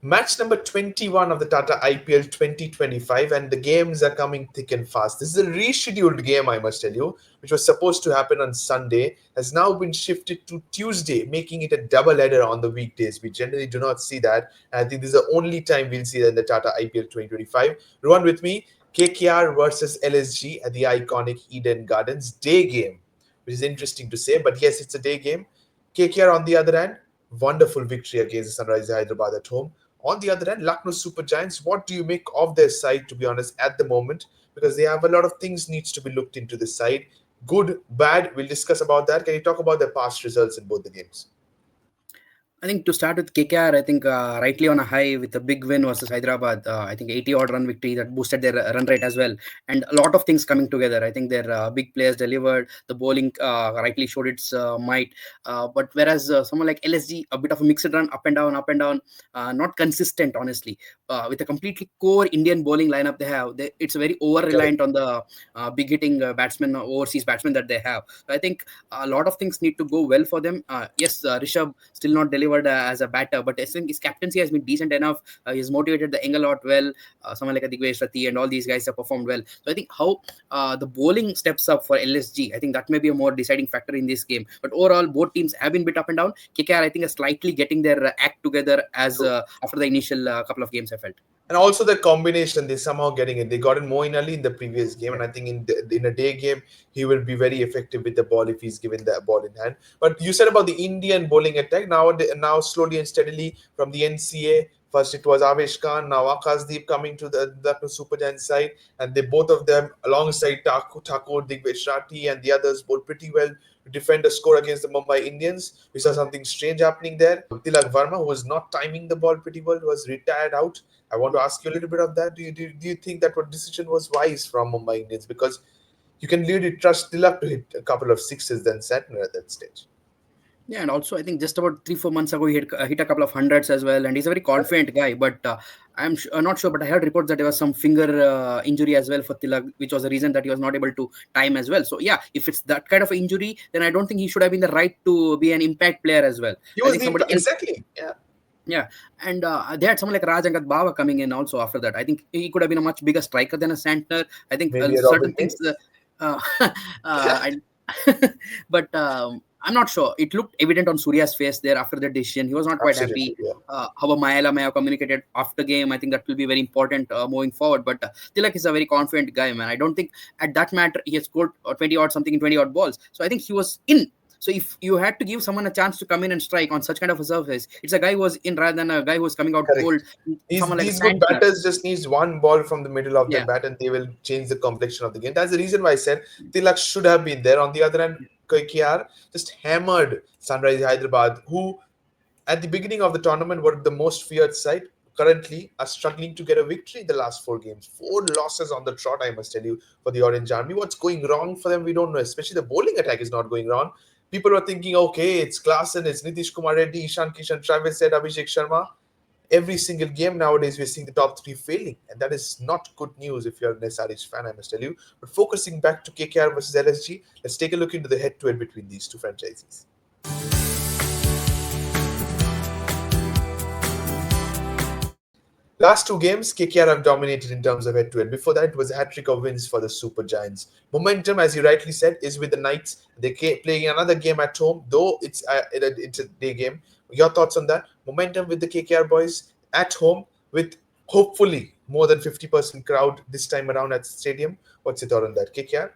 Match number 21 of the Tata IPL 2025, and the games are coming thick and fast. This is a rescheduled game, I must tell you, which was supposed to happen on Sunday, has now been shifted to Tuesday, making it a double header on the weekdays. We generally do not see that, and I think this is the only time we'll see that in the Tata IPL 2025. Run with me, KKR versus LSG at the iconic Eden Gardens day game, which is interesting to say, but yes, it's a day game. KKR, on the other hand, wonderful victory against the Sunrisers Hyderabad at home. On the other hand, Lucknow Super Giants, what do you make of their side, to be honest, at the moment? Because they have a lot of things needs to be looked into this side. Good, bad, we'll discuss about that. Can you talk about their past results in both the games? I think to start with KKR, I think rightly on a high with a big win versus Hyderabad. I think 80 odd run victory that boosted their run rate as well, and a lot of things coming together. I think their big players delivered. The bowling rightly showed its might, but whereas someone like LSG, a bit of a mixed run, up and down, not consistent honestly. With a completely core Indian bowling lineup they have, it's very over Correct. reliant on the big hitting batsmen, overseas batsmen that they have. So I think a lot of things need to go well for them. Yes, Rishabh still not delivered as a batter, but I think his captaincy has been decent enough. He's motivated the young a lot well. Someone like Digvesh Rathi and all these guys have performed well. So I think how the bowling steps up for LSG, I think that may be a more deciding factor in this game. But overall, both teams have been bit up and down. KKR, I think, is slightly getting their act together as after the initial couple of games, I felt. And also the combination, they somehow getting it. They got in Moeen Ali in the previous game, and I think in a day game he will be very effective with the ball if he's given the ball in hand. But you said about the Indian bowling attack. Now slowly and steadily from the NCA. First it was Avesh Khan, now Akashdeep coming to the Super Giants side, and they both of them alongside Thakur, Digvesh Rathi, and the others bowled pretty well to defend a score against the Mumbai Indians. We saw something strange happening there. Tilak Varma, who was not timing the ball pretty well, was retired out. I want to ask you a little bit of that. Do you think that what decision was wise from Mumbai Indians? Because you can really trust Tilak to hit a couple of sixes than Santner at that stage. Yeah, and also I think just about 3 4 months ago he hit a couple of hundreds as well, and he's a very confident guy. But I'm not sure, but I heard reports that there was some finger injury as well for Tilak, which was the reason that he was not able to time as well. So yeah, if it's that kind of injury, then I don't think he should have been the right to be an impact player as well. He I was think the somebody else. exactly, yeah. Yeah, and they had someone like Raj Angat Bava coming in also after that. I think he could have been a much bigger striker than a Santner. I think Maybe a certain Robin things, Hayes. I, but I'm not sure. It looked evident on Surya's face there after the decision. He was not quite Absolutely, happy. yeah. How Mayala may have communicated after game. I think that will be very important moving forward. But Tilak is a very confident guy, man. I don't think at that matter he has scored 20 odd something in 20 odd balls. So I think he was in. So if you had to give someone a chance to come in and strike on such kind of a surface, it's a guy who was in rather than a guy who was coming out cold. Correct. These Someone like a these good Santner. batters just needs one ball from the middle of their Yeah. bat and they will change the complexion of the game. That's the reason why I said Tilak should have been there. On the other hand, KKR just hammered Sunrise Hyderabad, who at the beginning of the tournament were the most feared side. Currently are struggling to get a victory in the last 4 games. 4 losses on the trot, I must tell you, for the Orange Army. What's going wrong for them? We don't know. Especially the bowling attack is not going wrong. People were thinking, okay, it's Klassen, it's Nitish Kumar Reddy, Ishan Kishan, Travis said, Abhishek Sharma. Every single game nowadays, we're seeing the top three failing, and that is not good news if you're an SRH fan, I must tell you. But focusing back to KKR versus LSG, let's take a look into the head-to-head between these two franchises. Last 2 games, KKR have dominated in terms of head-to-head. Before that, it was a hat-trick of wins for the Super Giants. Momentum, as you rightly said, is with the Knights. They're playing another game at home, though it's a day game. Your thoughts on that? Momentum with the KKR boys at home with hopefully more than 50% crowd this time around at the stadium. What's your thought on that, KKR?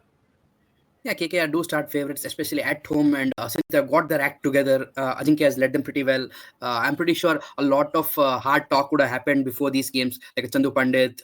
Yeah, KKR do start favorites, especially at home, and since they've got their act together, Ajinkya has led them pretty well. I'm pretty sure a lot of hard talk would have happened before these games. Like Chandu Pandit,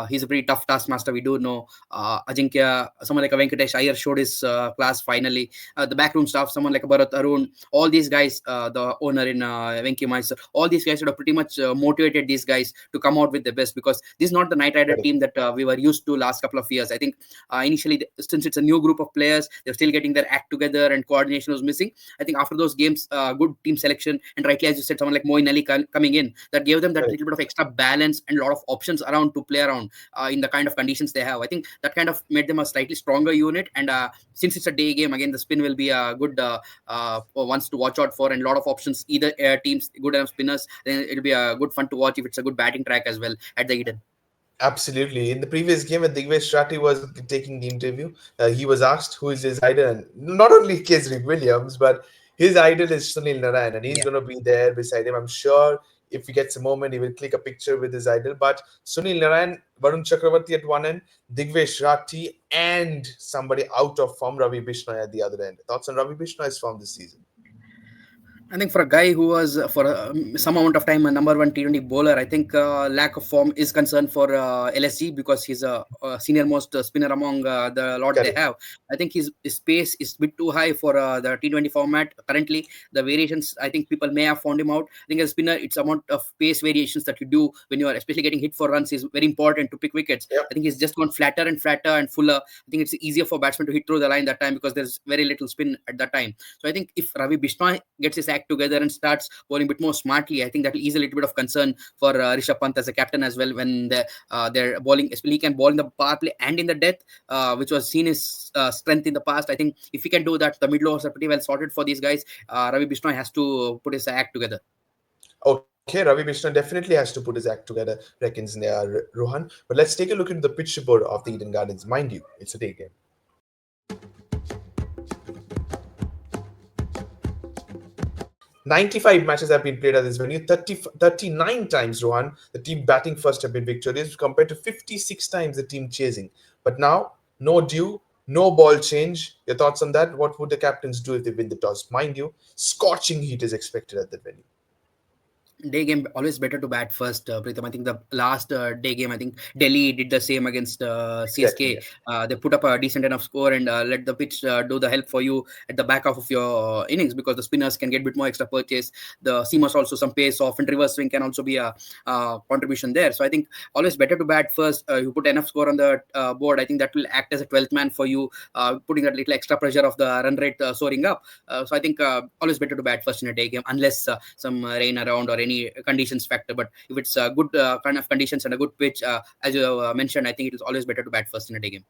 he's a pretty tough taskmaster. We do know Ajinkya, someone like a Venkatesh Iyer showed his class finally. The backroom staff, someone like a Bharat Arun, all these guys, the owner in Venki Mysore, all these guys would have pretty much motivated these guys to come out with the best, because this is not the Knight Rider Correct. team that we were used to last couple of years. I think initially, since it's a new group of players, players. They're still getting their act together, and coordination was missing. I think after those games, good team selection, and rightly as you said, someone like Moeen Ali coming in, that gave them that Correct. little bit of extra balance and a lot of options around to play around in the kind of conditions they have. I think that kind of made them a slightly stronger unit. And since it's a day game, again, the spin will be a good ones to watch out for, and a lot of options. Either teams good enough spinners, then it'll be a good fun to watch if it's a good batting track as well at the Eden. Absolutely. In the previous game, when Digvesh Shetty was taking the interview, he was asked who is his idol. And not only Kesrick Williams, but his idol is Sunil Narayan, and he's Yeah. going to be there beside him. I'm sure if he gets a moment, he will click a picture with his idol. But Sunil Narayan, Varun Chakravarti at one end, Digvesh Shetty, and somebody out of form, Ravi Bishnoi at the other end. Thoughts on Ravi Bishnoi's form this season? I think for a guy who was for some amount of time a number one T20 bowler, I think lack of form is concern for LSG, because he's a senior most spinner among the lot they Correct. have. I think his pace is a bit too high for the T20 format currently. The variations, I think people may have found him out. I think as a spinner, it's amount of pace variations that you do when you are especially getting hit for runs is very important to pick wickets. Yep. I think he's just gone flatter and flatter and fuller. I think it's easier for batsmen to hit through the line that time because there's very little spin at that time. So I think if Ravi Bishnoi gets his act together and starts bowling a bit more smartly, I think that will ease a little bit of concern for Rishabh Pant as a captain as well when they're bowling, especially he can bowl in the power play and in the death, which was seen his strength in the past. I think if he can do that, the middle overs are pretty well sorted for these guys. Ravi Bishnoi has to put his act together. Okay, Ravi Bishnoi definitely has to put his act together, reckons Rohan. But let's take a look at the pitch report of the Eden Gardens. Mind you, it's a day game. 95 matches have been played at this venue. 39 times, Rohan, the team batting first have been victorious compared to 56 times the team chasing. But now, no dew, no ball change. Your thoughts on that? What would the captains do if they win the toss? Mind you, scorching heat is expected at that venue. Day game always better to bat first, Pritham. I think the last day game, I think Delhi did the same against CSK. Exactly. They put up a decent enough score and let the pitch do the help for you at the back half of your innings, because the spinners can get a bit more extra purchase. The seamers also some pace off, and reverse swing can also be a contribution there. So I think always better to bat first. You put enough score on the board. I think that will act as a 12th man for you, putting that little extra pressure of the run rate soaring up. So I think always better to bat first in a day game, unless some rain around or any conditions factor. But if it's a good kind of conditions and a good pitch, as you mentioned, I think it is always better to bat first in a day game.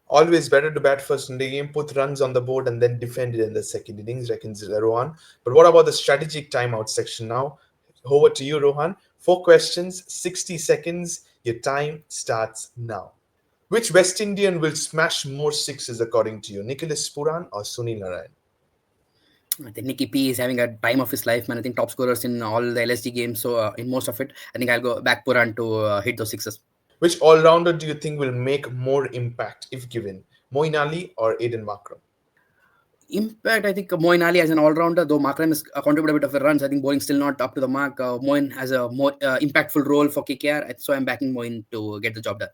Always better to bat first in the game, put runs on the board, and then defend it in the second innings, reckons Rohan. But what about the strategic timeout section now? Over to you, Rohan. 4 questions, 60 seconds. Your time starts now. Which West Indian will smash more sixes according to you? Nicholas Puran or Sunil Narayan? I think Nicky P is having a time of his life, man. I think top scorers in all the LSG games. So in most of it, I think I'll go back Puran to hit those sixes. Which all-rounder do you think will make more impact if given? Moeen Ali or Aiden Markram? Impact, I think Moeen Ali as an all-rounder, though Markram has contributed a bit of a runs. I think bowling still not up to the mark. Moeen has a more impactful role for KKR, so I'm backing Moeen to get the job done.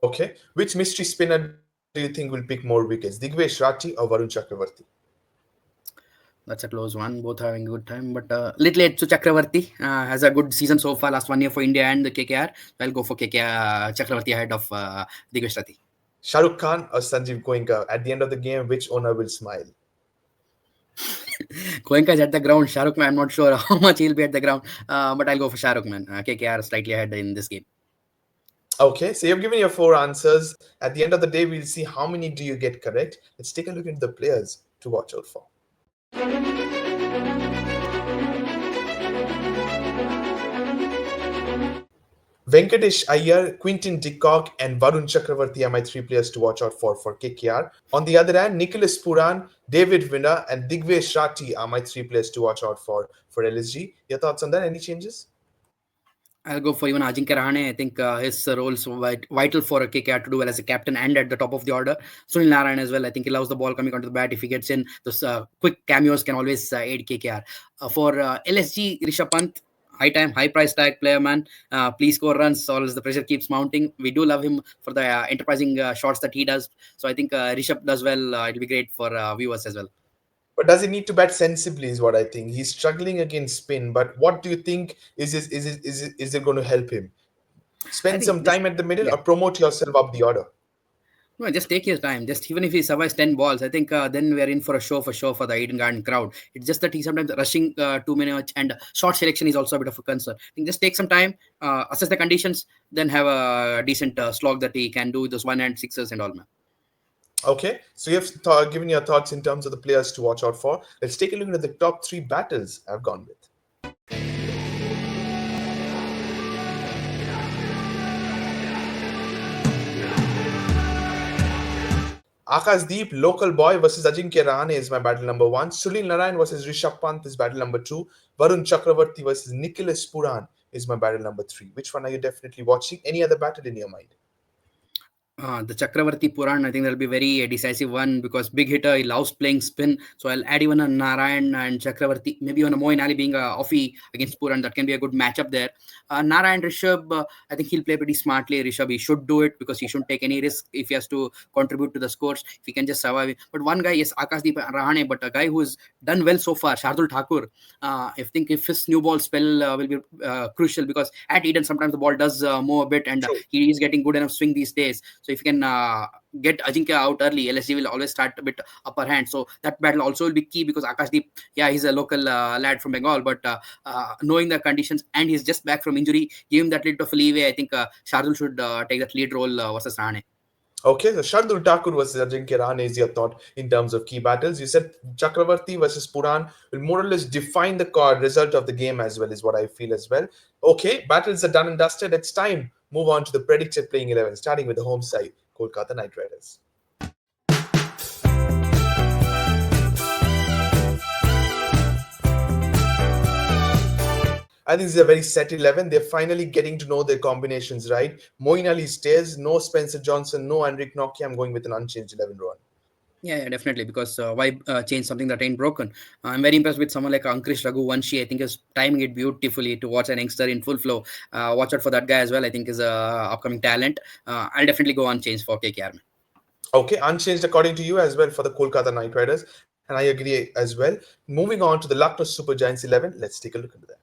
Okay. Which mystery spinner do you think will pick more wickets? Digvesh Shetty or Varun Chakravarti? That's a close one. Both having a good time, but little late to Chakravarti. Has a good season so far, last 1 year for India and the KKR. I'll go for KKR Chakravarti ahead of Digvesh Shetty. Shah Rukh Khan or Sanjeev Goenka? At the end of the game, which owner will smile? Goenka is at the ground. Shah Rukh, man, I'm not sure how much he'll be at the ground, but I'll go for Shah Rukh, man. KKR slightly ahead in this game. Okay, so you've given your 4 answers. At the end of the day, we'll see how many do you get correct. Let's take a look at the players to watch out for. Venkatesh Iyer, Quinton de Kock, and Varun Chakravarti are my 3 players to watch out for KKR. On the other hand, Nicholas Puran, David Winner, and Digvesh Shetty are my 3 players to watch out for LSG. Your thoughts on that? Any changes? I'll go for even Ajinkya Rahane. I think his role is vital for a KKR to do well as a captain and at the top of the order. Sunil Narayan as well. I think he loves the ball coming onto the bat. If he gets in, those quick cameos can always aid KKR. For LSG, Rishabh Pant, high time, high price tag player, man. Please score runs, or as the pressure keeps mounting. We do love him for the enterprising shots that he does. So I think Rishabh does well. It'll be great for viewers as well. But does he need to bat sensibly is what I think. He's struggling against spin, but what do you think is it going to help him? Spend some time at the middle or promote yourself up the order? No, just take your time. Just even if he survives 10 balls, I think then we are in for a show for the Eden Garden crowd. It's just that he's sometimes rushing too many much, and short selection is also a bit of a concern. I think just take some time, assess the conditions, then have a decent slog that he can do with those one hand sixes and all, man. Okay, so you have given your thoughts in terms of the players to watch out for. Let's take a look at the top three battles I've gone with. Akashdeep, local boy versus Ajinkya Rahane is my battle number one. Sulil Narayan versus Rishabh Pant is battle number two. Varun Chakravarti versus Nicholas Puran is my battle number three. Which one are you definitely watching? Any other battle in your mind? The Chakravarti Puran, I think that'll be very decisive one because big hitter, he loves playing spin. So I'll add even a Narayan and Chakravarti, maybe on a Moin Ali being a offie against Puran. That can be a good matchup there. Narayan Rishabh, I think he'll play pretty smartly. Rishabh, he should do it because he shouldn't take any risk if he has to contribute to the scores. If he can just survive it. But one guy, yes, Akashdeep Rahane, but a guy who's done well so far, Shardul Thakur. I think if his new ball spell will be crucial because at Eden sometimes the ball does move a bit and True. he is getting good enough swing these days. So if you can get Ajinkya out early, LSG will always start a bit upper hand. So that battle also will be key because Akashdeep, yeah, he's a local lad from Bengal, but knowing the conditions and he's just back from injury, give him that little bit of leeway. I think Shardul should take that lead role versus Rahane. Okay, so Shardul Thakur versus Ajinkya Rahane is your thought in terms of key battles. You said Chakravarti versus Puran will more or less define the result of the game as well, is what I feel as well. Okay, battles are done and dusted. It's time. Move on to the predicted playing 11, starting with the home side, Kolkata Knight Riders. I think this is a very set 11. They're finally getting to know their combinations right. Moin Ali stays, no Spencer Johnson, no Enric Nokia. I'm going with an unchanged 11 run. Yeah, definitely. Because why change something that ain't broken? I'm very impressed with someone like Ankush Raghuvanshi. I think is timing it beautifully to watch an youngster in full flow. Watch out for that guy as well. I think is a upcoming talent. I'll definitely go unchanged for KKR. Okay, unchanged according to you as well for the Kolkata Knight Riders. And I agree as well. Moving on to the Lucknow Super Giants 11. Let's take a look into that.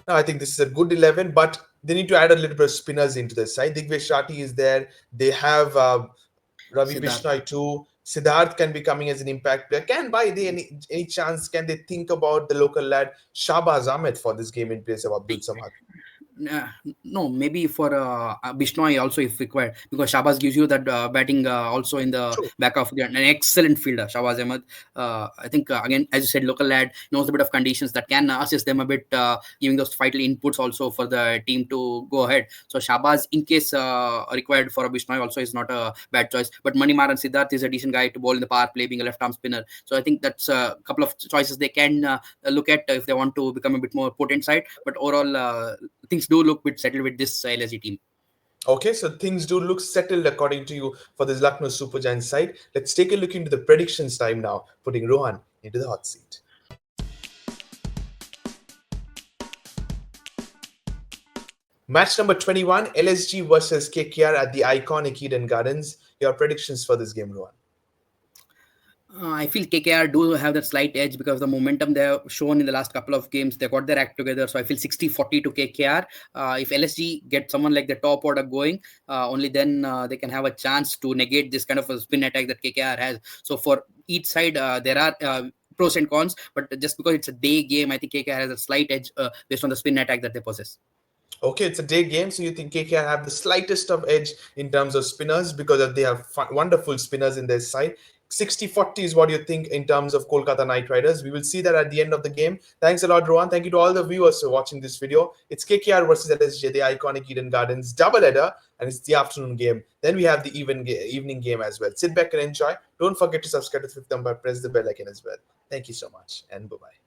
Now, I think this is a good 11, but they need to add a little bit of spinners into this side. Digvesh Shati is there. They have Ravi Bishnoi too. Siddharth can be coming as an impact player. Can by any chance can they think about the local lad Shahbaz Ahmed for this game in place of Abdul Samad? No, maybe for Bishnoi also if required because Shahbaz gives you that batting also in the True. back of an excellent fielder, Shahbaz Ahmed. I think again, as you said, local lad knows a bit of conditions that can assist them a bit, giving those vital inputs also for the team to go ahead. So Shahbaz, in case required for a Bishnoi, also is not a bad choice. But Manimaran Siddharth is a decent guy to bowl in the power play, being a left arm spinner. So I think that's a couple of choices they can look at if they want to become a bit more potent side. But overall, things do look a bit settled with this LSG team. Okay, so things do look settled according to you for this Lucknow Super Giants side. Let's take a look into the predictions time now, putting Rohan into the hot seat. Match number 21, LSG versus KKR at the iconic Eden Gardens. Your predictions for this game, Rohan? I feel KKR do have that slight edge because of the momentum they have shown in the last couple of games. They got their act together. So I feel 60-40 to KKR. If LSG get someone like the top order going, only then they can have a chance to negate this kind of a spin attack that KKR has. So for each side, there are pros and cons. But just because it's a day game, I think KKR has a slight edge based on the spin attack that they possess. Okay, it's a day game, so you think KKR have the slightest of edge in terms of spinners because they have wonderful spinners in their side. 60-40 is what you think in terms of Kolkata Knight Riders. We will see that at the end of the game. Thanks a lot, Rohan. Thank you to all the viewers for watching this video. It's KKR versus LSG, the iconic Eden Gardens double header, and it's the afternoon game. Then we have the evening game as well. Sit back and enjoy. Don't forget to subscribe to Fifth Umpire. Press the bell icon as well. Thank you so much, and bye-bye.